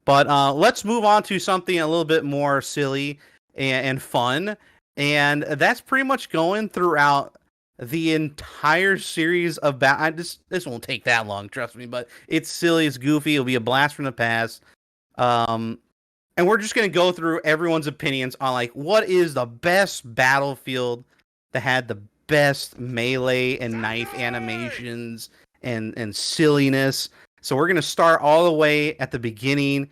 But let's move on to something a little bit more silly and fun. And that's pretty much going throughout the entire series of this won't take that long, trust me. But it's silly, it's goofy, it'll be a blast from the past. And we're just gonna go through everyone's opinions on like what is the best Battlefield that had the best melee and knife animations and silliness. So we're gonna start all the way at the beginning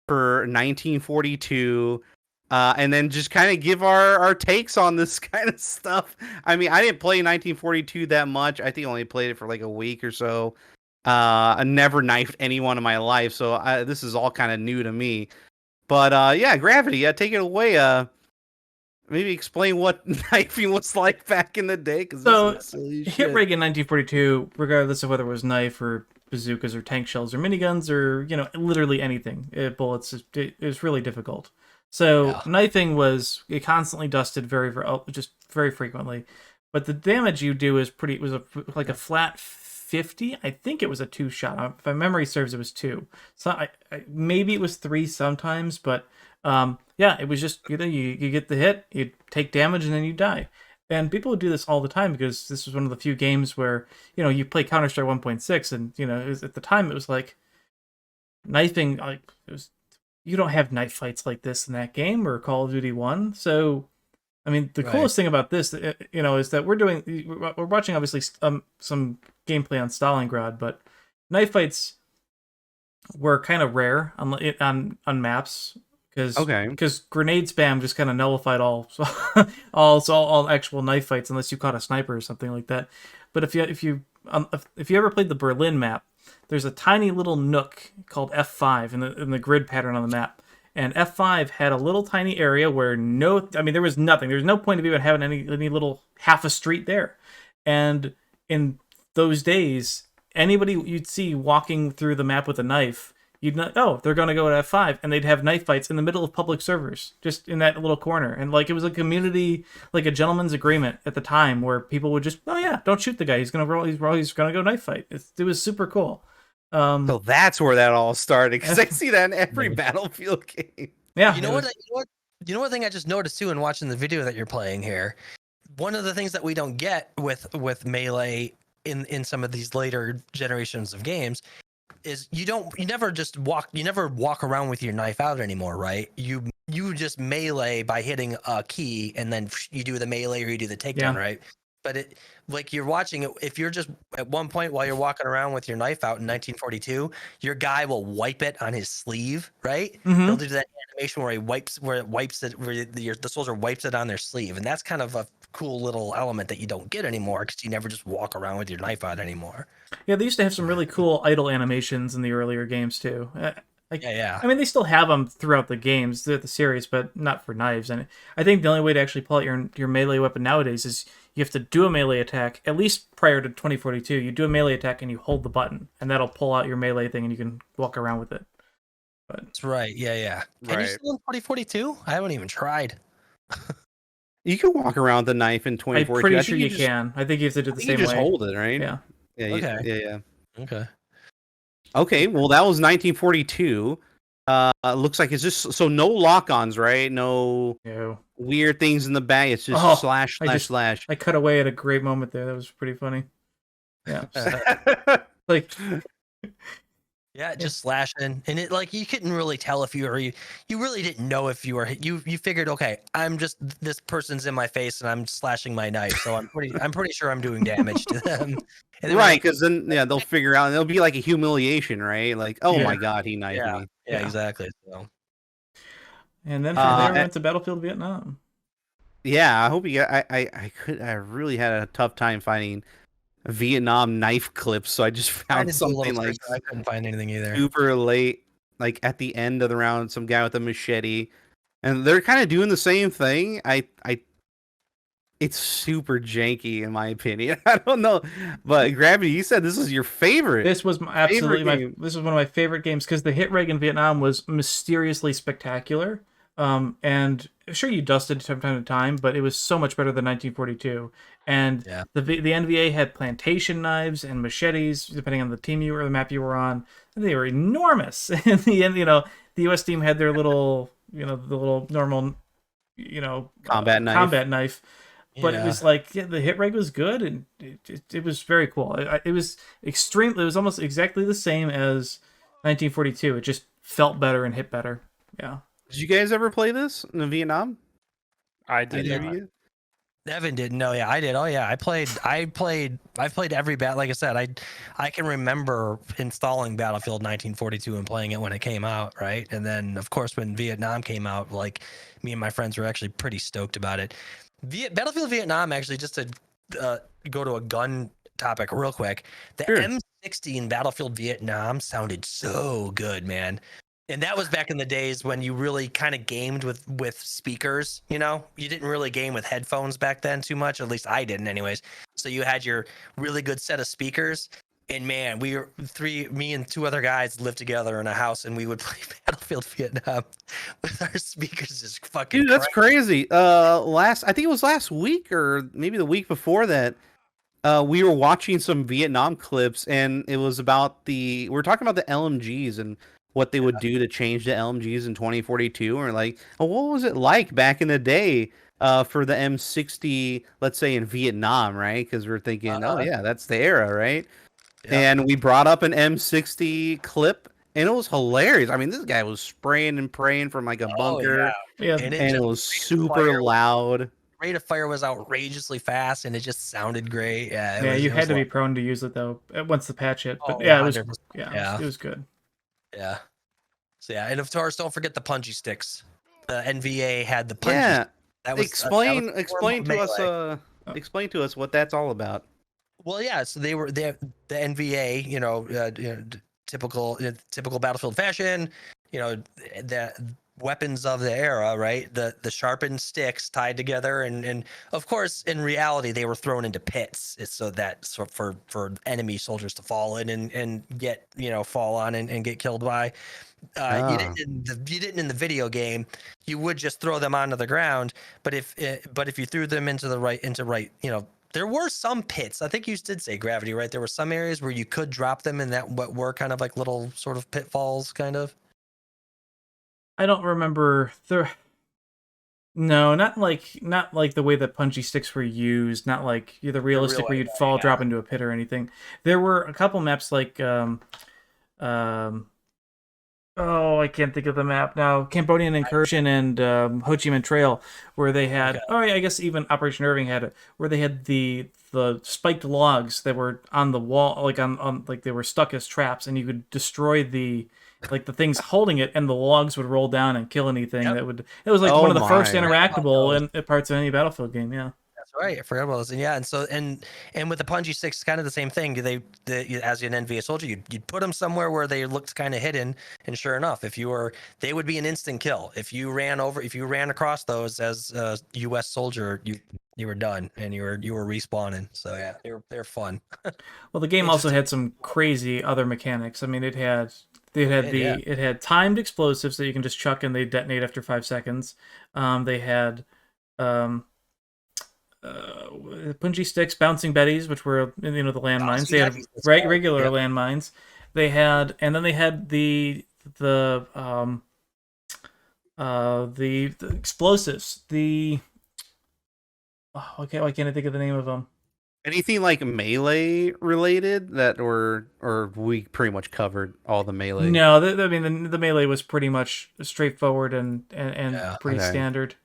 for 1942, and then just kind of give our takes on this kind of stuff. I mean, I didn't play 1942 that much. I think I only played it for like a week or so. I never knifed anyone in my life, so this is all kind of new to me. But yeah, Gravity, take it away. Maybe explain what knifing was like back in the day. Because so hit rig in 1942, regardless of whether it was knife or bazookas or tank shells or miniguns or literally anything, bullets, it was really difficult. So knifing was constantly dusted just very frequently, but the damage you do is like a flat 50. I think it was a 2-shot. If my memory serves, it was 2. So maybe it was 3 sometimes, but yeah, it was just you get the hit, you take damage, and then you die. And people would do this all the time because this was one of the few games where you play Counter-Strike 1.6, and at the time it was like knifing. Like you don't have knife fights like this in that game or Call of Duty 1. So I mean, the coolest thing about this, is that we're watching obviously some gameplay on Stalingrad, but knife fights were kind of rare on maps because grenade spam just kind of nullified all actual knife fights unless you caught a sniper or something like that. But if you ever played the Berlin map, there's a tiny little nook called F5 in the grid pattern on the map. And F5 had a little tiny area where there was nothing. There was no point of even having any little half a street there. And in those days, anybody you'd see walking through the map with a knife, you'd know, oh, they're going to go to F5, and they'd have knife fights in the middle of public servers, just in that little corner. And like it was a community, like a gentleman's agreement at the time, where people would just, oh yeah, don't shoot the guy. He's going to go knife fight. It was super cool. So that's where that all started, because I see that in every Battlefield game. Yeah. You know what thing I just noticed too in watching the video that you're playing here? One of the things that we don't get with Melee in some of these later generations of games is you never walk around with your knife out anymore, right? You just melee by hitting a key, and then you do the melee or you do the takedown, right? But you're watching it, if you're just at one point while you're walking around with your knife out in 1942, your guy will wipe it on his sleeve, right? Mm-hmm. He'll do that animation where the soldier wipes it on their sleeve, and that's kind of a cool little element that you don't get anymore because you never just walk around with your knife out anymore. Yeah, they used to have some really cool idle animations in the earlier games too. Yeah. I mean, they still have them throughout the games, throughout the series, but not for knives. And I think the only way to actually pull out your melee weapon nowadays is you have to do a melee attack, at least prior to 2042. You do a melee attack and you hold the button, and that'll pull out your melee thing, and you can walk around with it. But that's right. Yeah. Can you still in 2042? I haven't even tried. You can walk around with the knife in 2042. I'm pretty sure you can. I think you have to do the same way. You just hold it, right? Yeah. Yeah. Okay. Okay, well, that was 1942. Looks like it's just so no lock-ons, right? No weird things in the bag. It's just slash. I cut away at a great moment there. That was pretty funny. Yeah. Yeah, just slashing, and it you couldn't really tell if you really didn't know if you were you figured, okay, I'm just, this person's in my face and I'm slashing my knife, so I'm pretty sure I'm doing damage to them. Right, because then they'll figure out, and it'll be like a humiliation, right? Like, oh my god, he knifed me. Yeah, exactly. So, and then from there we went to Battlefield Vietnam. Yeah, I hope you got. I really had a tough time finding Vietnam knife clips, so I just found something like I couldn't find anything either. Super late, like at the end of the round, some guy with a machete, and they're kind of doing the same thing. It's super janky in my opinion. I don't know, but Gravity, you said this is your favorite. This was absolutely this was one of my favorite games because the hit rate in Vietnam was mysteriously spectacular. And sure, you dusted from time to time, but it was so much better than 1942. And the NVA had plantation knives and machetes, depending on the team you were, the map you were on. And they were enormous. And the the US team had their little, the little normal, combat knife. But it was like, the hit rate was good, and it was very cool. It was extreme. It was almost exactly the same as 1942. It just felt better and hit better. Yeah. Did you guys ever play this in Vietnam? I did. Evan didn't know. Yeah, I did. Oh yeah, I've played every battle. Like I said, I can remember installing Battlefield 1942 and playing it when it came out, right? And then of course when Vietnam came out, like me and my friends were actually pretty stoked about it. Battlefield Vietnam, actually, just to go to a gun topic real quick, the M60 in Battlefield Vietnam sounded so good, man. And that was back in the days when you really kind of gamed with speakers, you didn't really game with headphones back then too much. At least I didn't anyways. So you had your really good set of speakers. And man, me and two other guys lived together in a house, and we would play Battlefield Vietnam with our speakers just fucking. Dude, that's crazy. I think it was last week or maybe the week before that. We were watching some Vietnam clips, and it was about we were talking about the LMGs and what they would do to change the LMGs in 2042. And we're like, oh, what was it like back in the day for the M60, let's say in Vietnam, right? Because we're thinking, oh yeah, that's the era, right? Yep. And we brought up an M60 clip, and it was hilarious. I mean, this guy was spraying and praying from like a bunker, and it was super loud. Rate of fire was outrageously fast, and it just sounded great. You had to be prone to use it though once the patch hit. But it was good. Yeah. So and of course, don't forget the punchy sticks. The NVA had the punchy. Yeah. Explain to us what that's all about. Well, yeah. So the NVA, typical Battlefield fashion, the weapons of the era, right? The sharpened sticks tied together, and of course, in reality, they were thrown into pits. It's for enemy soldiers to fall in and get fall on and get killed by. You didn't in the video game. You would just throw them onto the ground, but if you threw them into right, there were some pits. I think you did say Gravity, right? There were some areas where you could drop them in that what were kind of like little sort of pitfalls, kind of. I don't remember No, not like the way that punchy sticks were used. Not like the realistic where you'd drop into a pit or anything. There were a couple maps like I can't think of the map now. Cambodian Incursion and Ho Chi Minh Trail, where they had. I guess even Operation Irving had it, where they had the spiked logs that were on the wall, like on like they were stuck as traps, and you could destroy the things holding it, and the logs would roll down and kill anything that would. It was like one of the first interactable parts of any Battlefield game. Yeah. Right, I forgot about those. And so with the punchy sticks, kind of the same thing. As an NVA soldier, you'd put them somewhere where they looked kind of hidden, and sure enough, they would be an instant kill. If you ran across those as a U.S. soldier, you were done, and you were respawning. So yeah, they're fun. Well, the game also had some crazy other mechanics. I mean, it had timed explosives that you can just chuck and they detonate after 5 seconds. They had punchy sticks, bouncing betties, which were the landmines. They had regular landmines. They had, and then they had the explosives. Why can't I think of the name of them? Anything like melee related or we pretty much covered all the melee? No, the melee was pretty much straightforward and pretty standard.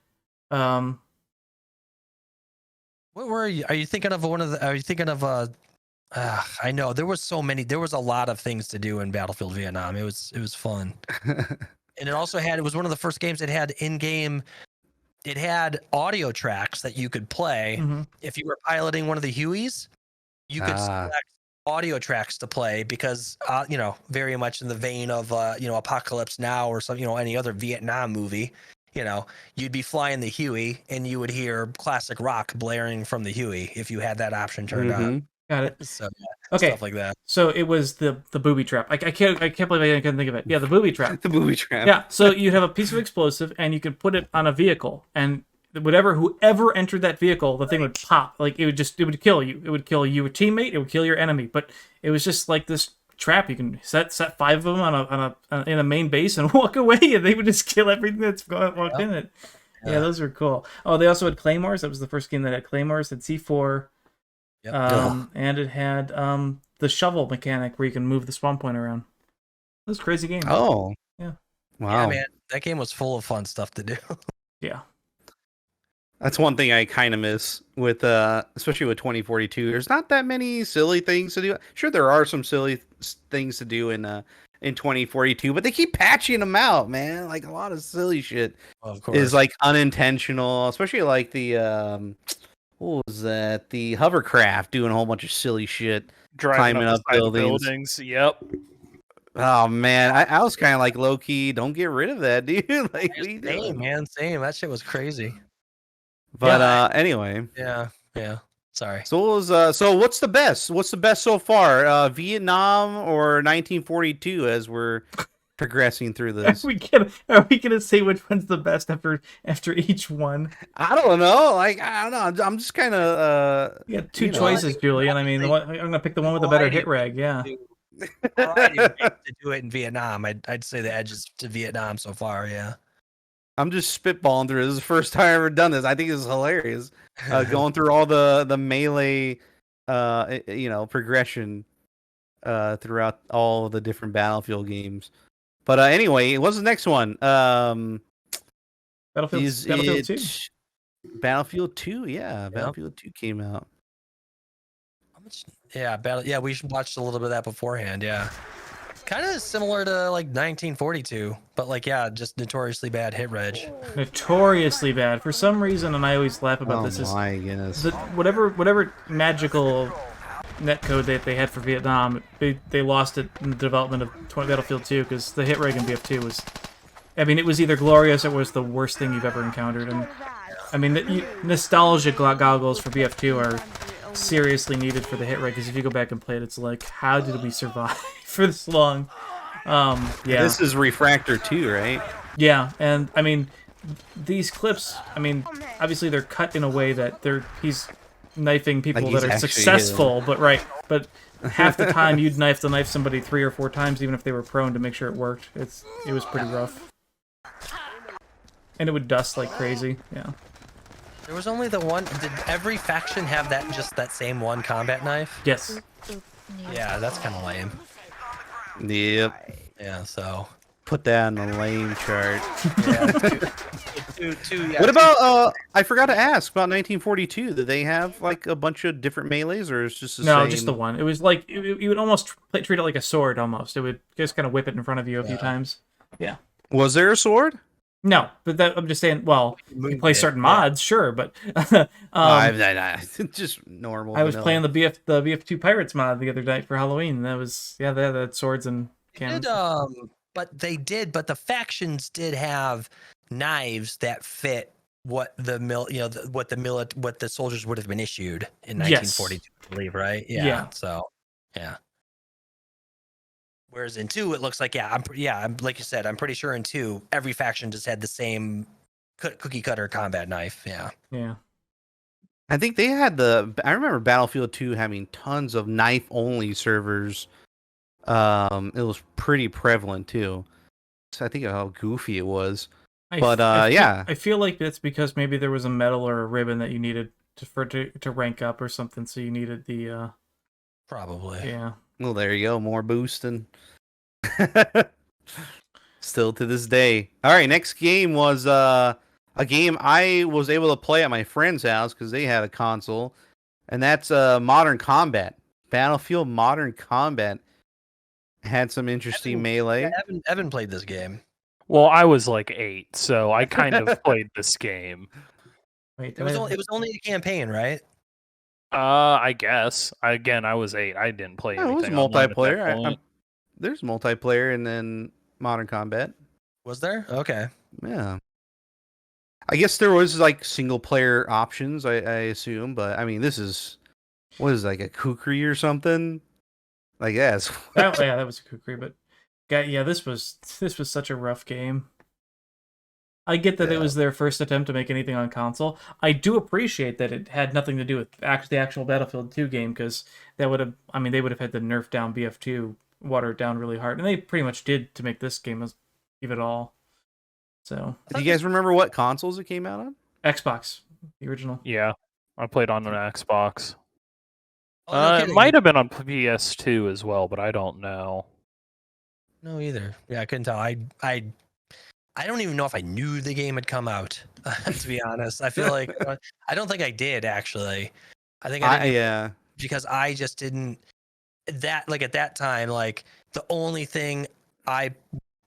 What were you? Are you thinking of I know there was so many. There was a lot of things to do in Battlefield Vietnam. It was fun, and it was one of the first games that had in-game. It had audio tracks that you could play. Mm-hmm. If you were piloting one of the Hueys, you could select audio tracks to play because very much in the vein of Apocalypse Now or some any other Vietnam movie. You'd be flying the Huey and you would hear classic rock blaring from the Huey if you had that option turned on. Got it. So Okay. stuff like that. So it was the booby trap. I can't believe I couldn't think of it. Yeah, the booby trap. The booby trap. Yeah. So you'd have a piece of explosive, and you could put it on a vehicle, and whoever entered that vehicle, the thing would pop. Like it would kill you. It would kill your teammate. It would kill your enemy. But it was just like this trap. You can set 5 of them in a main base and walk away, and they would just kill everything that's walked in it. Yeah, those were cool. Oh, they also had claymores. That was the first game that had claymores. It had C4. Yep. And it had the shovel mechanic where you can move the spawn point around. It was a crazy game. Oh. Yeah. Wow. Yeah, man. That game was full of fun stuff to do. Yeah. That's one thing I kind of miss with, especially with 2042. There's not that many silly things to do. Sure, there are some silly things to do in 2042, but they keep patching them out, man. Like a lot of silly shit is like unintentional, especially like the what was that? The hovercraft doing a whole bunch of silly shit, climbing up buildings. Yep. Oh man, I was kind of like low key. Don't get rid of that, dude. Like, Same, man. Same. That shit was crazy. But anyway. Yeah. Sorry. So what was so what's the best? What's the best so far? Vietnam or 1942 as we're progressing through this? Are we gonna say which one's the best after each one? I don't know. Like I don't know. I'm just kind of You got two choices, Julian. I mean, I'm gonna pick the one with the better hit reg. Yeah. To do it in Vietnam, I'd say the edge is to Vietnam so far. Yeah. I'm just spitballing through. This is the first time I've ever done this. I think this is hilarious. Going through all the melee, progression, throughout all of the different Battlefield games. But anyway, what's the next one? Battlefield 2. Battlefield 2, yeah. Yep. Battlefield 2 came out. How much? Yeah, we watched a little bit of that beforehand. Yeah. Kind of similar to like 1942, but like just notoriously bad hit reg. Notoriously bad. For some reason, and I always laugh about this. My goodness. Whatever magical netcode that they had for Vietnam, they lost it in the development of Battlefield 2 because the hit reg in BF2 was, I mean, it was either glorious or it was the worst thing you've ever encountered. And I mean, nostalgia goggles for BF2 are seriously needed for the hit reg because if you go back and play it, it's like, how did we survive for this long? Yeah. This is Refractor 2, right? Yeah, and I mean, these clips, I mean, obviously they're cut in a way that he's knifing people like that are successful, but half the time you'd knife somebody 3 or 4 times, even if they were prone, to make sure it worked. It was pretty rough. And it would dust like crazy, yeah. There was only the one. Did every faction have that same one combat knife? Yes. Yeah, that's kind of lame. Yep. Yeah, so put that on the lame chart. Yeah, what about I forgot to ask about 1942. Did they have like a bunch of different melees, or is just the same? No, just the one. It was like you would almost treat it like a sword. Almost, it would just kind of whip it in front of you a few times. Yeah. Was there a sword? No, but I'm just saying. Well, you play certain mods, sure, but just normal. I was playing the BF2 Pirates mod the other night for Halloween. That was they had swords and cannons. But the factions did have knives that fit what the soldiers would have been issued in 1942, I believe, right? Yeah. So, yeah. Whereas in 2, it looks like I'm like you said, I'm pretty sure in 2 every faction just had the same cookie cutter combat knife. Yeah. Yeah. I think they had I remember Battlefield 2 having tons of knife only servers. It was pretty prevalent too. So I think of how goofy it was. I feel like that's because maybe there was a medal or a ribbon that you needed to rank up or something, so you needed the probably. Yeah. Well, there you go, more boosting. Still to this day. All right, next game was a game I was able to play at my friend's house because they had a console, and that's Modern Combat. Battlefield Modern Combat had some interesting melee. Evan played this game. Well, I was like 8, so I kind of played this game. Wait, it was only a campaign, right? I guess. Again, I was 8. I didn't play anything. It was multiplayer. There's multiplayer and then Modern Combat. Was there? Okay. Yeah. I guess there was like single player options, I assume, but I mean, this is what is it, like a kukri or something? Like yes. That was a kukri, but yeah, this was such a rough game. I get that it was their first attempt to make anything on console. I do appreciate that it had nothing to do with the actual Battlefield 2 game, because they would have had to nerf down BF2, water it down really hard, and they pretty much did to make this game give it all. So, do you guys remember what consoles it came out on? Xbox, the original. Yeah, I played on an Xbox. Oh, no It kidding. might have been on PS2 as well, but I don't know. No, either. Yeah, I couldn't tell. I don't even know if I knew the game had come out. To be honest, I feel like I don't think I did actually. I think I didn't because I just didn't at that time. Like the only thing I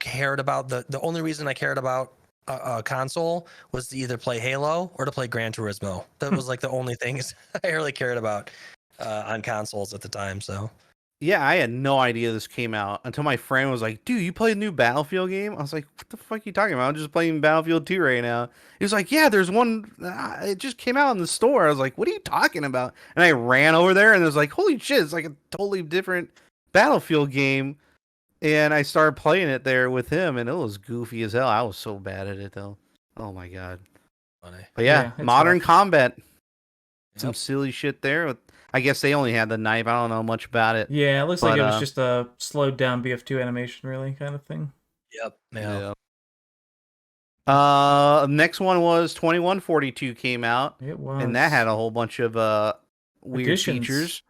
cared about the only reason I cared about a console was to either play Halo or to play Gran Turismo. That was like the only things I really cared about on consoles at the time. So. Yeah, I had no idea this came out until my friend was like, dude, you played a new Battlefield game? I was like, what the fuck are you talking about? I'm just playing Battlefield 2 right now. He was like, yeah, there's one. It just came out in the store. I was like, what are you talking about? And I ran over there and it was like, holy shit, it's like a totally different Battlefield game. And I started playing it there with him and it was goofy as hell. I was so bad at it though. Oh my God. Funny. But yeah, modern rough. combat. Some Yep. silly shit there. I guess they only had the knife. I don't know much about it. Yeah, it looks like it was just a slowed down BF2 animation, really, kind of thing. Yep. Yeah. Next one was 2142 came out. It was. And that had a whole bunch of weird Additions. features.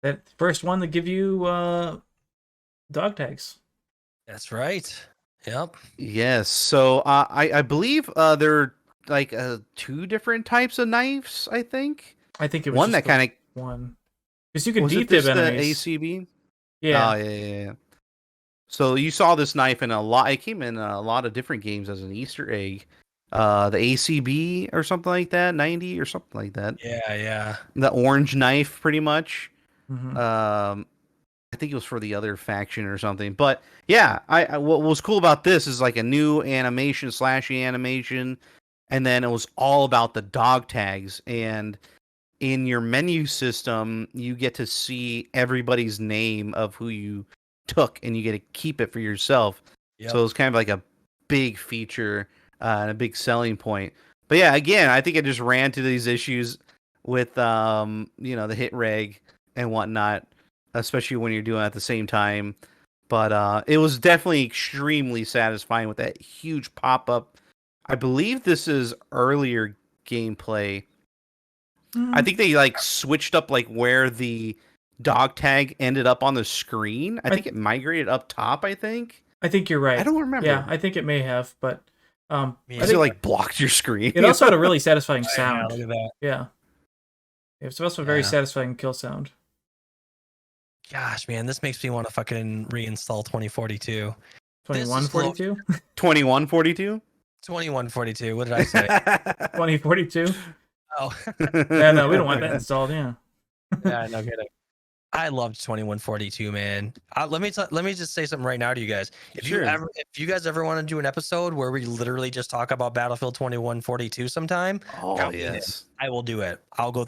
That first one to give you dog tags. That's right. Yep. Yes. So I believe there are like 2 different types of knives, I think. I think it was one just that kind of one. Because you can was it defib the enemies. ACB? Yeah. Oh, yeah. So you saw this knife in a lot. It came in a lot of different games as an Easter egg. The ACB or something like that, 90 or something like that. Yeah. The orange knife, pretty much. Mm-hmm. I think it was for the other faction or something. But yeah, what was cool about this is like a new animation, slashy animation, and then it was all about the dog tags. And in your menu system, you get to see everybody's name of who you took, and you get to keep it for yourself. Yep. So it was kind of like a big feature and a big selling point. But yeah, again, I think I just ran to these issues with the hit reg and whatnot, especially when you're doing it at the same time. But it was definitely extremely satisfying with that huge pop-up. I believe this is earlier gameplay. I think they like switched up like where the dog tag ended up on the screen. I think it migrated up top, I think you're right. I don't remember. Yeah, I think it may have, but I think it like blocked your screen. It also had a really satisfying sound. Yeah, look at that. Yeah. It's also a very satisfying kill sound. Gosh, man, this makes me want to fucking reinstall 2042. 2142? 2142? 2142. What did I say? 2042? Oh. Yeah, no, we don't want that installed, yeah. Yeah, no kidding. I loved 2142, man. Let me just say something right now to you guys. If you guys ever want to do an episode where we literally just talk about Battlefield 2142 sometime, yes, I will do it.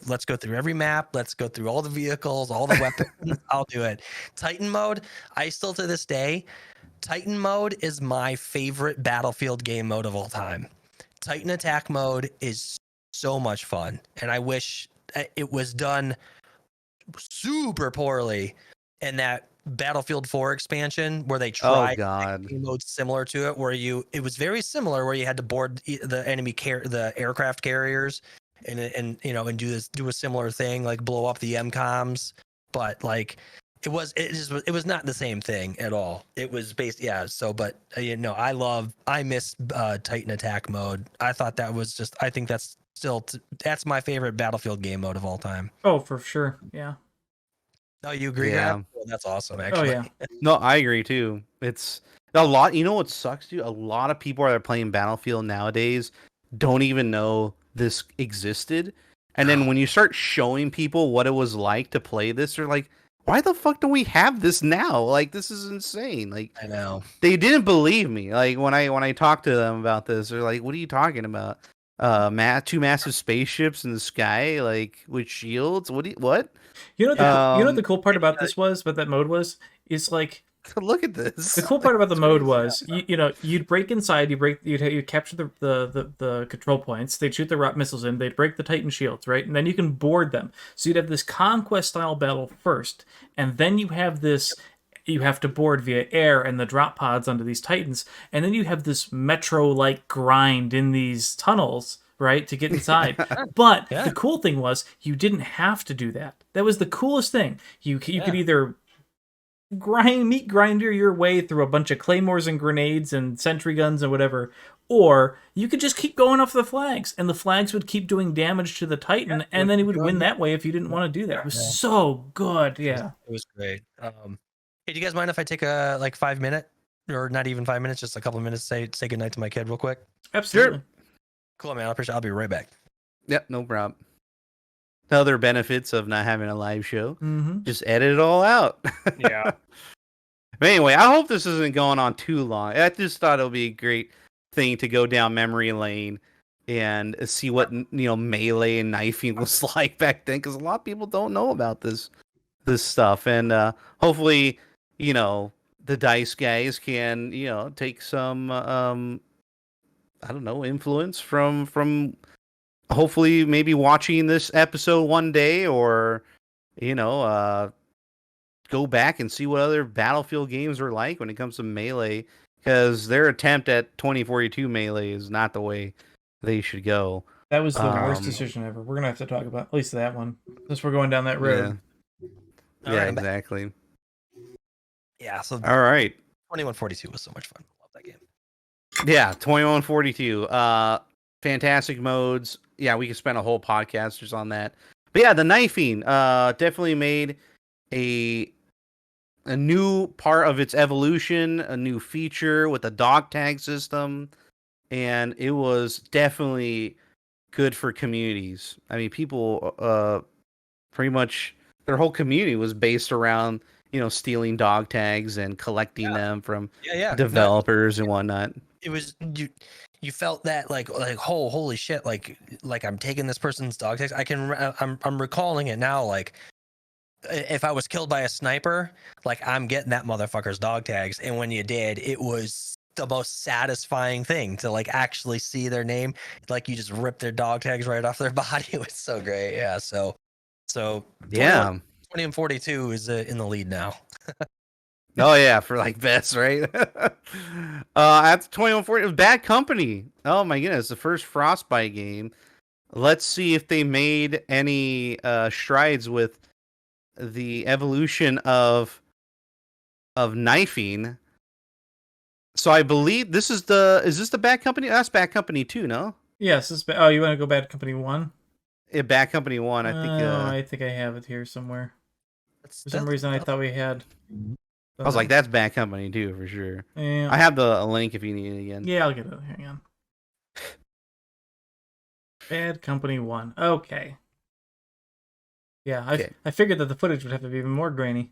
Let's go through every map. Let's go through all the vehicles, all the weapons. I'll do it. Titan mode, I still to this day, Titan mode is my favorite Battlefield game mode of all time. Titan attack mode is so much fun, and I wish it was done super poorly in that Battlefield 4 expansion where they tried modes similar to it, where it was very similar, where you had to board the enemy the aircraft carriers and do a similar thing, like blow up the MCOMs, but like it was not the same thing at all. It was based I miss Titan attack mode. I thought that was I think that's that's my favorite Battlefield game mode of all time. Oh, for sure. Yeah. Oh, you agree? Yeah. Well, that's awesome, actually. Oh, yeah. No, I agree too. It's a lot. You know what sucks, dude? A lot of people that are playing Battlefield nowadays don't even know this existed. And then when you start showing people what it was like to play this, they're like, why the fuck do we have this now? Like, this is insane. Like, I know. They didn't believe me. Like when I talked to them about this, they're like, what are you talking about? two massive spaceships in the sky, like with shields. What? You know what the Um, cool part about this was, but that mode was, is like Look at this. the cool part about the It's mode crazy. was you'd break inside, you'd capture the control points, they'd shoot the rocket missiles in, they'd break the Titan shields, right? And then you can board them. So you'd have this conquest style battle first, and then you have to board via air and the drop pods onto these Titans, and then you have this metro-like grind in these tunnels, right, to get inside. But the cool thing was you didn't have to do that. That was the coolest thing. You could either grinder your way through a bunch of claymores and grenades and sentry guns and whatever, or you could just keep going off the flags, and the flags would keep doing damage to the Titan, and then he would win that way if you didn't want to do that. It was so good. Yeah, it was great. Hey, do you guys mind if I take a 5 minute, or not even 5 minutes, just a couple of minutes, say goodnight to my kid real quick? absolutely. Cool, man. I'll be right back. Yep, no problem. The other benefits of not having a live show, Mm-hmm. just edit it all out. Yeah. But anyway, I hope this isn't going on too long. I just thought it would be a great thing to go down memory lane and see what melee and knifing was like back then, because a lot of people don't know about this stuff, and hopefully, the Dice guys can take some I don't know, influence from hopefully maybe watching this episode one day, or go back and see what other Battlefield games are like when it comes to Melee, because their attempt at 2042 Melee is not the way they should go. That was the worst decision ever. We're gonna have to talk about at least that one, since we're going down that road. Yeah, exactly. Yeah, so All right. 2142 was so much fun. Love that game. Yeah, 2142. Fantastic modes. Yeah, we could spend a whole podcast just on that. But yeah, the knifing definitely made a new part of its evolution, a new feature with the dog tag system, and it was definitely good for communities. I mean, people pretty much their whole community was based around stealing dog tags and collecting them from developers and whatnot. It was you felt that like holy shit, like I'm taking this person's dog tags. I'm recalling it now, like if I was killed by a sniper, like I'm getting that motherfucker's dog tags, and when you did, it was the most satisfying thing to like actually see their name, like you just rip their dog tags right off their body. It was so great. Yeah, so yeah, 20 and 42 is in the lead now. Oh yeah, for like best, right? At 2140, it was Bad Company. Oh my goodness, the first Frostbite game. Let's see if they made any strides with the evolution of knifing. So I believe this is this the Bad Company? That's Bad Company 2, no? Yes. Oh, you want to go Bad Company 1? Yeah, Bad Company 1. I think I have it here somewhere. For some reason, I thought we had. I was like, that's Bad Company 2 for sure. Yeah. I have the link if you need it again. Yeah, I'll get it. Hang on. Bad Company 1. Okay. Yeah, I figured that the footage would have to be even more grainy.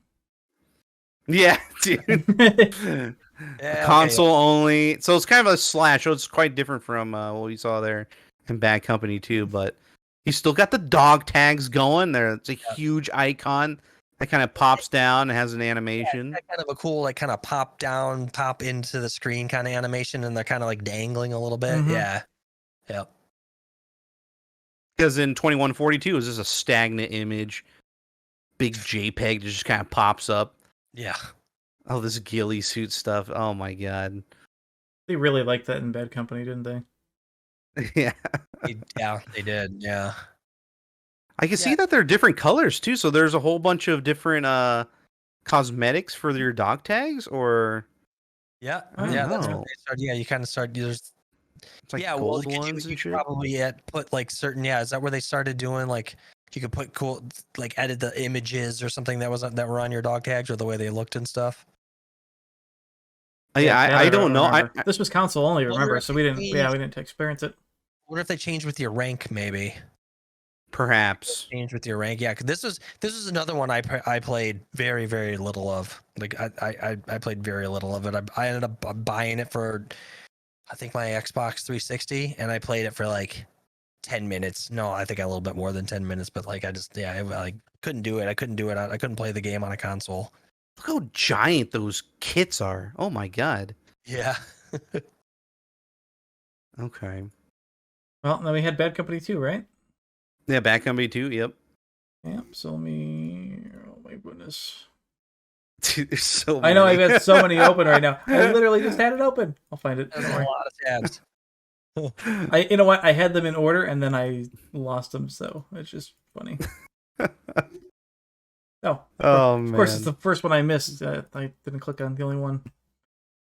Yeah, dude. Console only. So it's kind of a slash. So it's quite different from what we saw there in Bad Company 2, but he's still got the dog tags going there. It's a huge icon that kind of pops down and has an animation. Yeah, kind of a cool, like, kind of pop down, pop into the screen kind of animation, and they're kind of like dangling a little bit. Mm-hmm. Yeah. Yep. Because in 2142 is just a stagnant image, big JPEG that just kind of pops up. Yeah. Oh, this ghillie suit stuff. Oh my god. They really liked that in Bad Company, didn't they? Yeah. Yeah, they did. Yeah. I can see that they're different colors too. So there's a whole bunch of different cosmetics for your dog tags, or yeah, that's what they start. Yeah, you kind of start. There's like gold ones. You could probably put like certain. Yeah, is that where they started doing like you could put cool like edit the images or something that were on your dog tags or the way they looked and stuff. Yeah, I don't know. This was console only, remember? So we didn't experience it. What if they changed with your rank, maybe? Perhaps change with your rank. Yeah, because this is another one I played very, very little of. Like I played very little of it. I ended up buying it for I think my Xbox 360, and I played it for like 10 minutes. No, I think a little bit more than 10 minutes, but like I couldn't do it. I couldn't do it. I couldn't play the game on a console. Look how giant those kits are. Oh my god. Yeah. Okay. Well, then we had Bad Company 2, right? Yeah, Bad Company 2, yep. Yep. So let me. Oh my goodness. Dude, there's so I know I've many. had so many open right now. I literally just had it open. I'll find it. There's Don't a worry. lot of tabs. You know what? I had them in order and then I lost them, so it's just funny. Oh, Oh of course, it's man. the first one I missed. I didn't click on the only one.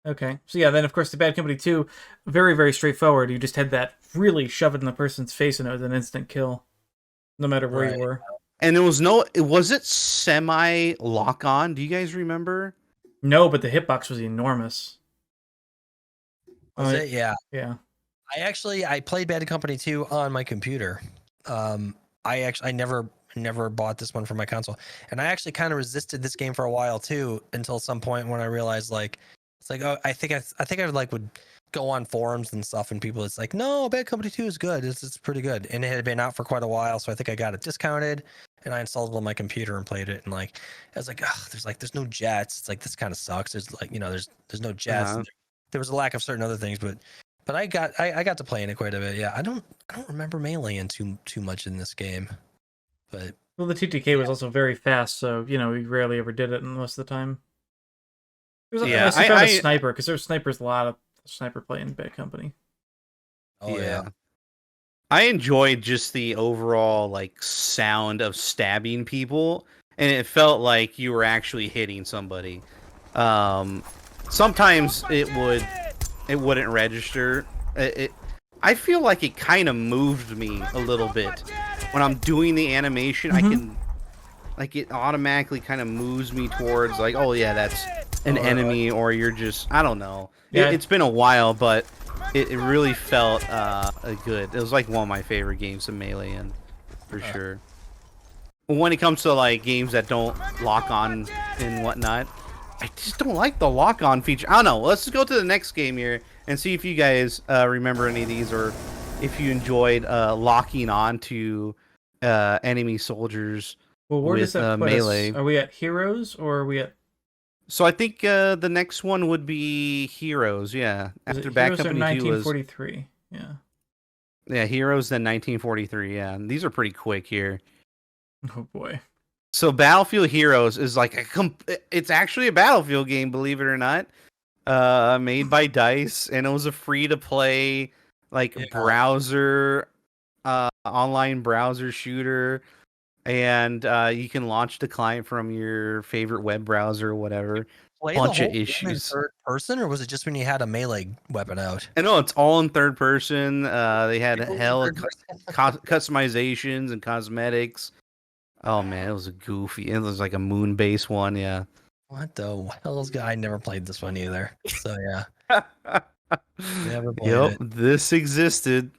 Okay, so yeah, then of course the Bad Company 2, very, very straightforward. You just had that really shove it in the person's face and it was an instant kill, no matter where you were. And was it semi lock on? Do you guys remember? No, but the hitbox was enormous. Was it? Yeah. Yeah. I played Bad Company 2 on my computer. I never bought this one for my console, and I actually kind of resisted this game for a while too, until some point when I realized like it's like, oh, I think I like would go on forums and stuff, and people, it's like, no, Bad Company 2 is good. It's pretty good, and it had been out for quite a while, so I think I got it discounted, and I installed it on my computer and played it, and like I was like, oh, there's no jets. It's like, this kind of sucks. There's like, there's no jets. Uh-huh. There was a lack of certain other things, but I got to play in it quite a bit. Yeah, I don't remember meleeing too much in this game, but Well, the TTK was also very fast, so we rarely ever did it most of the time. Yeah, I found a sniper, because there's snipers, a lot of sniper play in Bad Company. oh yeah. I enjoyed just the overall like sound of stabbing people, and it felt like you were actually hitting somebody. Sometimes it wouldn't register. I feel like it kind of moved me a little bit when I'm doing the animation. I can, like, it automatically kind of moves me towards like, oh yeah, that's an enemy, or you're just, I don't know. Yeah. It's been a while, but it really felt good. It was like one of my favorite games of Melee, and for sure. When it comes to like games that don't lock on and whatnot, I just don't like the lock on feature. I don't know. Let's just go to the next game here and see if you guys remember any of these, or if you enjoyed locking on to enemy soldiers. Well, where does with that put Melee. us? Are we at Heroes, or are we at... So I think the next one would be Heroes, yeah. After Bad Heroes are Company 2 was 1943, yeah. Heroes, then 1943, yeah. And these are pretty quick here. Oh boy. So Battlefield Heroes is like it's actually a Battlefield game, believe it or not. Made by DICE, and it was a free to play browser online browser shooter, and you can launch the client from your favorite web browser or whatever. Bunch of issues. Third person, or was it just when you had a melee weapon out? I know it's all in third person. They had customizations and cosmetics. Oh man, it was a goofy. It was like a moon base one, yeah. What the hell's I never played this one either. So yeah. Never played it. This existed.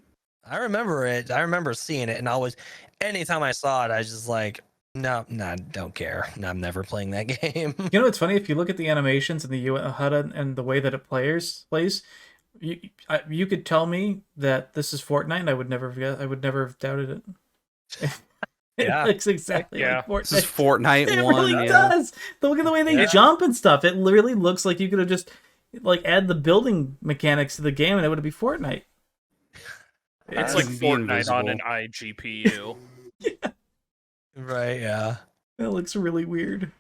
I remember it. I remember seeing it, and anytime I saw it, I was just like, no, don't care. No, I'm never playing that game. You know what's funny? If you look at the animations and the HUD and the way that it plays, you could tell me that this is Fortnite, and I would never have doubted it. Yeah. It looks exactly like Fortnite. This is Fortnite It 1. really does. Look at the way they jump and stuff. It really looks like you could have just add the building mechanics to the game, and it would be Fortnite. It's like Fortnite on an iGPU. Yeah. Right, yeah. That looks really weird.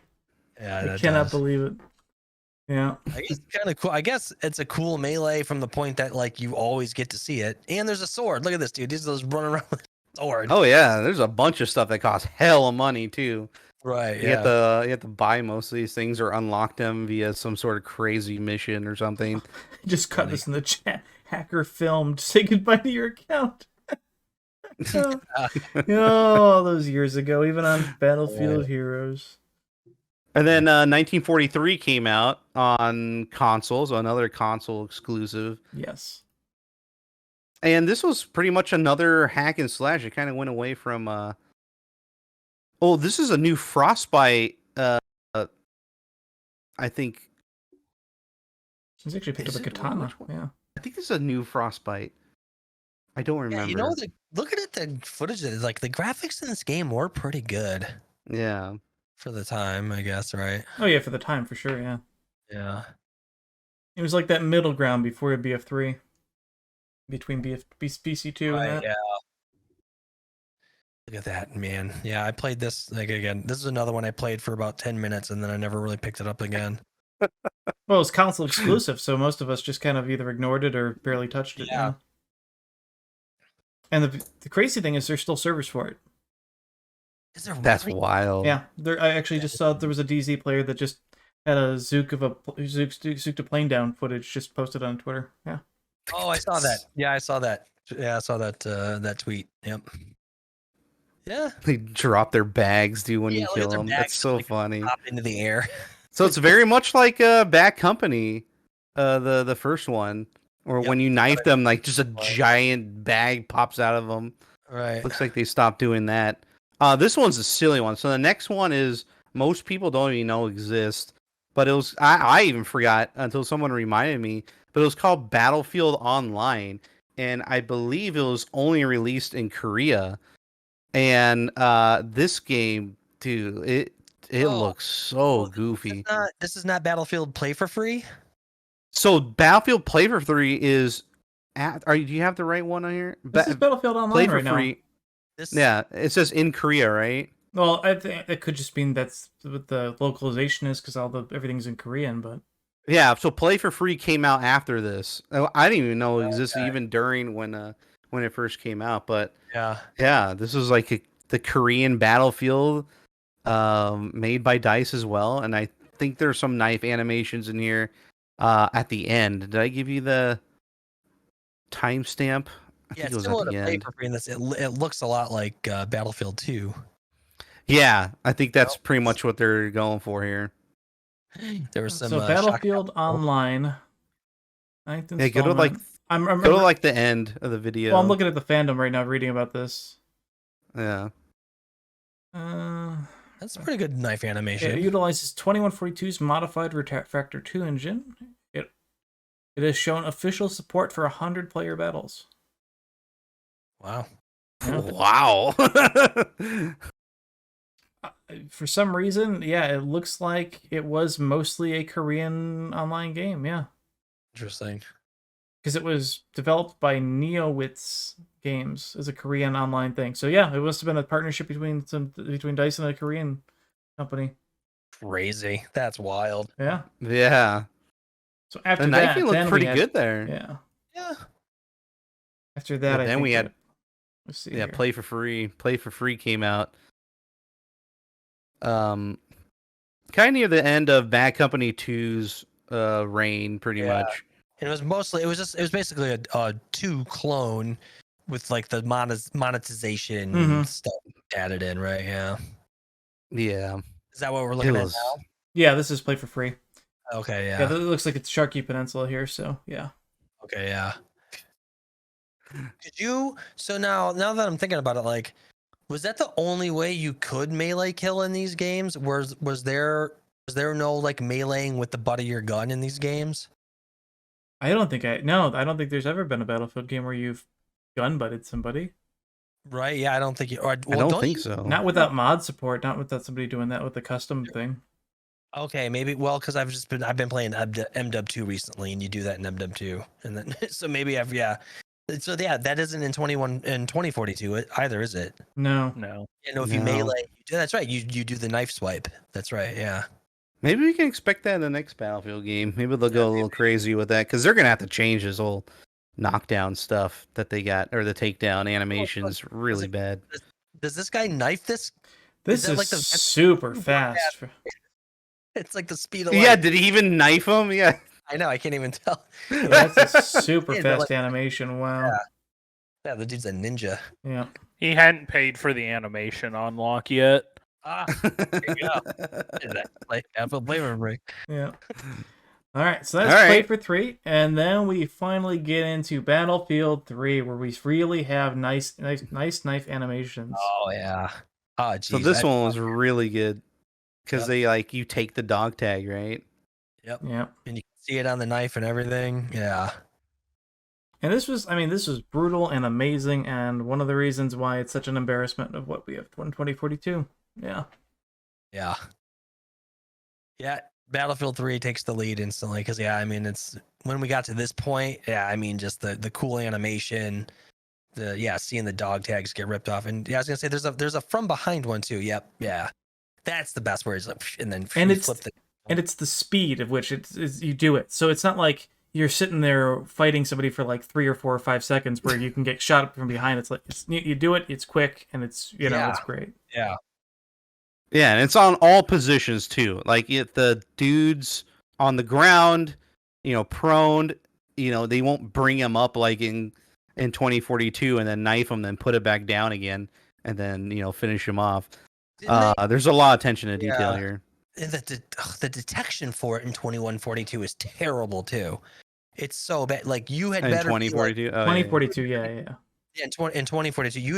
Yeah, I cannot believe it. Yeah. I guess it's kind of cool. I guess it's a cool melee from the point that like you always get to see it. And there's a sword. Look at this, dude. He's just running around with a sword. Oh yeah, there's a bunch of stuff that costs hell of money too. Right, You have to buy most of these things or unlock them via some sort of crazy mission or something. Just cut this in the chat. Hacker filmed. Say goodbye to your account. All those years ago, even on Battlefield Heroes. And then 1943 came out on consoles, another console exclusive. Yes. And this was pretty much another hack and slash. It kind of went away from oh, this is a new Frostbite I think. He's actually picked up a katana. Yeah. I think this is a new Frostbite. I don't remember. Yeah, you know, looking at the footage, like the graphics in this game were pretty good. Yeah. For the time, I guess, right? Oh yeah, for the time, for sure, yeah. Yeah. It was like that middle ground before BF3. Between BC2 and that. Yeah. Look at that, man. Yeah, I played this, like, again, this is another one I played for about 10 minutes, and then I never really picked it up again. Well, it's console exclusive, so most of us just kind of either ignored it or barely touched it. Yeah. And the crazy thing is there's still servers for it. Is there That's really? wild. Yeah, I actually just saw there was a DZ player that just had a Zook to plane down footage just posted on Twitter. Yeah. Oh, I saw that. Yeah, I saw that. Yeah, I saw that that tweet. Yep. Yeah. They drop their bags, dude, when you look at kill their them. bags That's so like, funny. Hop into the air. So it's very much like Bad Company, the first one, or when you knife them, like just a giant bag pops out of them. Right. Looks like they stopped doing that. This one's a silly one. So the next one is most people don't even know exists, but it was I even forgot until someone reminded me. But it was called Battlefield Online, and I believe it was only released in Korea. And this game, dude, it looks so goofy. This is not Battlefield Play for Free. So Battlefield Play for Free is do you have the right one on here? This is Battlefield Online Play for right free. now. Yeah, it says in Korea, right? Well, I think it could just mean that's what the localization is because everything's in Korean, but yeah. So Play for Free came out after this. I didn't even know it existed even during when it first came out. But yeah, this was like the Korean Battlefield, made by DICE as well, and I think there's some knife animations in here at the end. Did I give you the timestamp? I think it was similar at the to Play end. for Free in this. It looks a lot like Battlefield 2. Yeah, I think that's pretty much what they're going for here. There was some. So Battlefield Online. Yeah, go to like go to like the end of the video. Well, I'm looking at the fandom right now, reading about this. Yeah. That's a pretty good knife animation. It utilizes 2142's modified Refractor 2 engine. It has shown official support for 100-player battles. Wow. Yeah. Wow. For some reason, yeah, it looks like it was mostly a Korean online game, yeah. Interesting. Because it was developed by NeoWits Games as a Korean online thing. So yeah, it must have been a partnership between DICE and a Korean company. Crazy. That's wild. Yeah. Yeah. So after the that, knifing looked pretty good there. Yeah. Yeah. After that, then we had let's see. Yeah, here. Play for Free. Play for Free came out. Kind of near the end of Bad Company 2's reign, pretty much. And it was basically a 2 clone with like the monetization stuff added in, right? Yeah. Yeah. Is that what we're looking at now? Yeah, this is Play for Free. Okay, yeah. Yeah, it looks like it's Sharkey Peninsula here, so yeah. Okay, yeah. So now that I'm thinking about it, like, was that the only way you could melee kill in these games? Was there no like meleeing with the butt of your gun in these games? I don't think there's ever been a Battlefield game where you've gun butted somebody. Right? Yeah, I don't think you. Or, well, I don't think so. Not without mod support. Not without somebody doing that with the custom thing. Okay, maybe. Well, because I've been playing MW2 recently, and you do that in MW2, and then so maybe So yeah, that isn't in 2042 either, is it? No. You know, if you melee, that's right. You do the knife swipe. That's right. Yeah. Maybe we can expect that in the next Battlefield game. Maybe they'll go a little crazy with that because they're gonna have to change this whole knockdown stuff that they got, or the takedown animations really bad. Does this guy knife this? This is like super fast. It's like the speed of light. Yeah, did he even knife him? Yeah. I know, I can't even tell. Yeah, that's a super fast animation. Wow. Yeah, the dude's a ninja. Yeah. He hadn't paid for the animation unlock yet. There you go. Battlefield Play for Free. Yeah. All right, so that's Play for 3, and then we finally get into Battlefield 3, where we really have nice knife animations. Oh yeah. Oh geez. So this one was really good because they you take the dog tag, right? Yep. Yeah. And you can see it on the knife and everything. Yeah. And this was brutal and amazing, and one of the reasons why it's such an embarrassment of what we have in 2042. Yeah. Yeah. Yeah. Battlefield 3 takes the lead instantly because it's when we got to this point, just the cool animation, seeing the dog tags get ripped off, and I was gonna say there's a from behind one too. Yep, yeah, that's the best where it's like, and then it's the speed of which it's you do it. So it's not like you're sitting there fighting somebody for like 3 or 4 or 5 seconds where you can get shot up from behind. It's like you do it, it's quick, and it's it's great. Yeah. Yeah, and it's on all positions too. Like the dudes on the ground, prone, they won't bring him up like in 2042 and then knife him, then put it back down again, and then finish him off. There's a lot of attention to detail here. And the detection for it in 2142 is terrible too. It's so bad. Like you had better 2042. 2042, yeah. Yeah, in 2042, you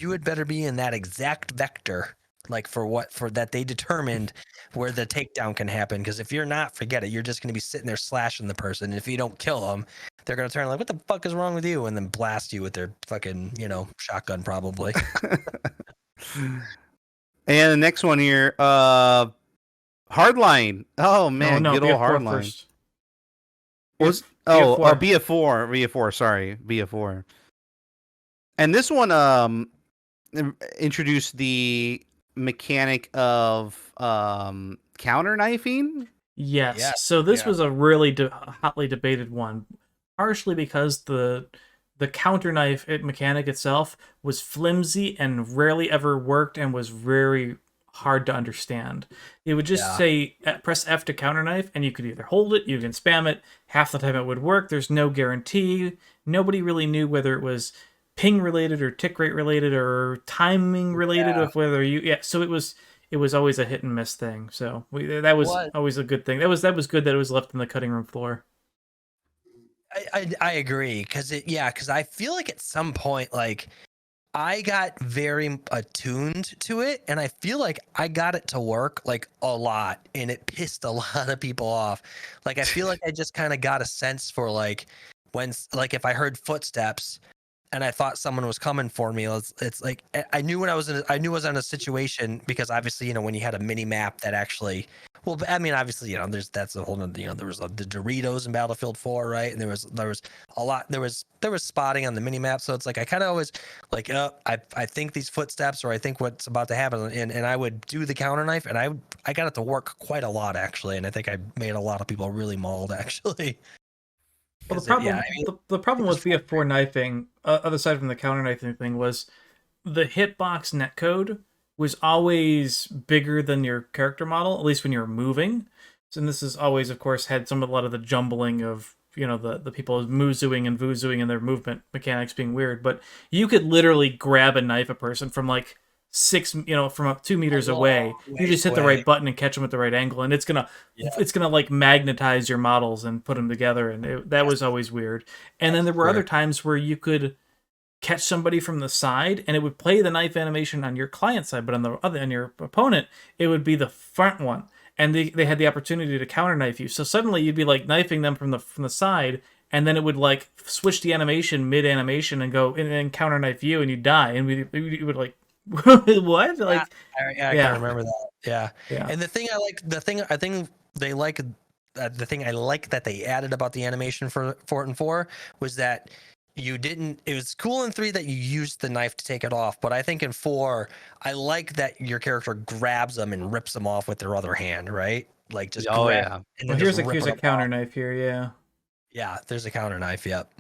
had better be in that exact vector. Like for that they determined where the takedown can happen, because if you're not, forget it. You're just going to be sitting there slashing the person. And if you don't kill them, they're going to turn like, what the fuck is wrong with you? And then blast you with their fucking, shotgun probably. And the next one here, Hardline. Oh man, good old Hardline. BF4. Sorry, BF4. And this one introduced the mechanic of counter knifing. Yes. So this was a really hotly debated one, partially because the counter knife mechanic itself was flimsy and rarely ever worked and was very hard to understand. It would just say press F to counter knife, and you could either hold it, you can spam it. Half the time it would work. There's no guarantee. Nobody really knew whether it was ping related or tick rate related or timing related of whether so it was always a hit and miss thing. So that was always a good thing. That was good that it was left in the cutting room floor. I agree, because I feel like at some point, like, I got very attuned to it, and I feel like I got it to work like a lot, and it pissed a lot of people off. Like, I feel like I just kind of got a sense for like when, like, if I heard footsteps and I thought someone was coming for me, it's like I knew I was in a situation, because obviously, when you had a mini map that actually, well, I mean, obviously, that's a whole nother, there was the Doritos in Battlefield 4, right? And there was a lot, there was spotting on the mini map. So it's like, I kind of always like, I think these footsteps, or I think what's about to happen. And I would do the counter knife, and I got it to work quite a lot, actually. And I think I made a lot of people really mauled, actually. Well, the problem with BF4 knifing, other side from the counter knifing thing, was the hitbox netcode was always bigger than your character model, at least when you're moving. So, and this has always, of course, had a lot of the jumbling of the people moozooing and voozooing and their movement mechanics being weird. But you could literally grab and knife a person from like 2 meters away. You just hit the right button and catch them at the right angle, and it's gonna like magnetize your models and put them together, and that was always weird. And then there were other times where you could catch somebody from the side, and it would play the knife animation on your client side, but on your opponent, it would be the front one, and they had the opportunity to counter knife you. So suddenly you'd be like knifing them from the side, and then it would like switch the animation mid animation and go and counter knife you, and you die, and we would like. What? Like, I can remember that. Yeah. And the thing I like that they added about the animation for it and 4 was that it was cool in 3 that you used the knife to take it off, but I think in 4, I like that your character grabs them and rips them off with their other hand, right? Like, just grab. And well, here's a counter knife here. Yeah, there's a counter knife. Yep.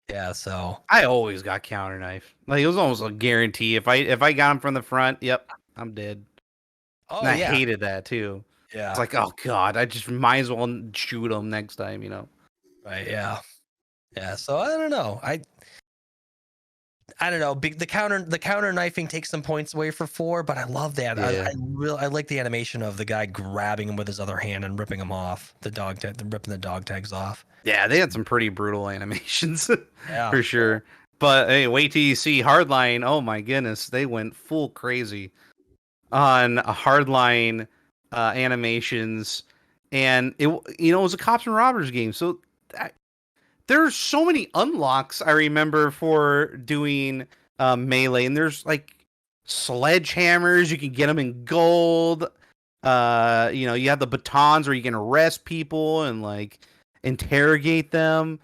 Yeah, so I always got counter knife. Like, it was almost a guarantee. If I got him from the front, yep, I'm dead. Oh, and I hated that too. Yeah, it's like, oh god, I just might as well shoot him next time, Right? Yeah. So I don't know. I don't know. The counter knifing takes some points away for 4, but I love that. Yeah. I like the animation of the guy grabbing him with his other hand and ripping him off ripping the dog tags off. Yeah, they had some pretty brutal animations, for sure. But hey, wait till you see Hardline. Oh my goodness, they went full crazy on Hardline animations, and it was a cops and robbers game. So there's so many unlocks I remember for doing melee, and there's like sledgehammers. You can get them in gold. You have the batons where you can arrest people and like interrogate them,